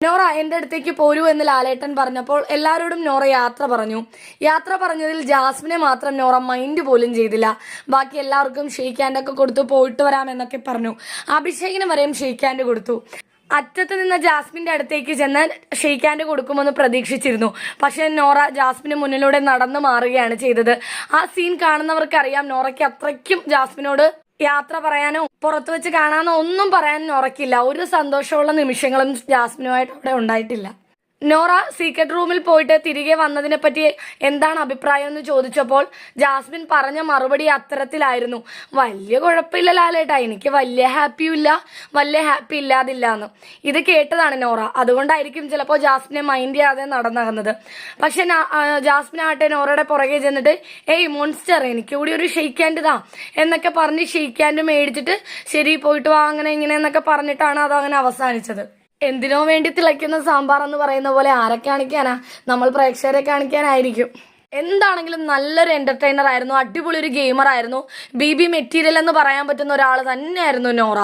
നോറ എൻ്റെ അടുത്തേക്ക് പോരൂ എന്ന് ലാലേട്ടൻ പറഞ്ഞപ്പോൾ എല്ലാവരോടും നോറ യാത്ര പറഞ്ഞു. യാത്ര പറഞ്ഞതിൽ ജാസ്മിനെ മാത്രം നോറ മൈൻഡ് പോലും ചെയ്തില്ല. ബാക്കി എല്ലാവർക്കും ഷെയ്ക്ക് ഹാൻഡൊക്കെ കൊടുത്തു പോയിട്ട് വരാമെന്നൊക്കെ പറഞ്ഞു. അഭിഷേകിന് വരെയും ഷെയ്ക്ക് ഹാൻഡ് കൊടുത്തു. അറ്റത്ത് നിന്ന ജാസ്മിൻ്റെ അടുത്തേക്ക് ചെന്ന് ഷെയ്ക്ക് ഹാൻഡ് കൊടുക്കുമെന്ന് പ്രതീക്ഷിച്ചിരുന്നു. പക്ഷേ നോറ ജാസ്മിന് മുന്നിലൂടെ നടന്നു മാറുകയാണ് ചെയ്തത്. ആ സീൻ കാണുന്നവർക്കറിയാം നോറയ്ക്ക് അത്രയ്ക്കും ജാസ്മിനോട് യാത്ര പറയാനോ പുറത്തു വെച്ച് കാണാനോ ഒന്നും പറയാൻ നോറയ്ക്കില്ല. ഒരു സന്തോഷമുള്ള നിമിഷങ്ങളും ജാസ്മിനുമായിട്ട് അവിടെ ഉണ്ടായിട്ടില്ല. നോറ സീക്രട്ട് റൂമിൽ പോയിട്ട് തിരികെ വന്നതിനെ പറ്റി എന്താണ് അഭിപ്രായം എന്ന് ചോദിച്ചപ്പോൾ ജാസ്മിൻ പറഞ്ഞ മറുപടി അത്തരത്തിലായിരുന്നു: വലിയ കുഴപ്പമില്ല ലാലേട്ടാ, എനിക്ക് വലിയ ഹാപ്പിയും ഇല്ല, വലിയ ഹാപ്പി ഇല്ലാതില്ല എന്ന്. ഇത് കേട്ടതാണ് നോറ. അതുകൊണ്ടായിരിക്കും ചിലപ്പോൾ ജാസ്മിനെ മൈൻഡ് ചെയ്യാതെ നടന്നത്. പക്ഷെ ജാസ്മിൻ ആട്ടെ നോറയുടെ പുറകെ ചെന്നിട്ട് ഏയ് മോൺസ്റ്റർ, എനിക്ക് കൂടി ഒരു ഷെയ്ക്ക് ഹാൻഡ് താ എന്നൊക്കെ പറഞ്ഞ് ഷെയ്ക്ക് ഹാൻഡ് മേടിച്ചിട്ട് ശരി പോയിട്ട് വാ അങ്ങനെ ഇങ്ങനെ എന്നൊക്കെ പറഞ്ഞിട്ടാണ് അതങ്ങനെ അവസാനിച്ചത്. എന്തിനോ വേണ്ടി തിളയ്ക്കുന്ന സാമ്പാർ എന്ന് പറയുന്ന പോലെ ആരെ കാണിക്കാനാ, നമ്മൾ പ്രേക്ഷകരെ കാണിക്കാനായിരിക്കും. എന്താണെങ്കിലും നല്ലൊരു എന്റർടൈനർ ആയിരുന്നു, അടിപൊളി ഒരു ഗെയിമർ ആയിരുന്നു, ബി മെറ്റീരിയൽ എന്ന് പറയാൻ പറ്റുന്ന ഒരാൾ തന്നെയായിരുന്നു നോറ.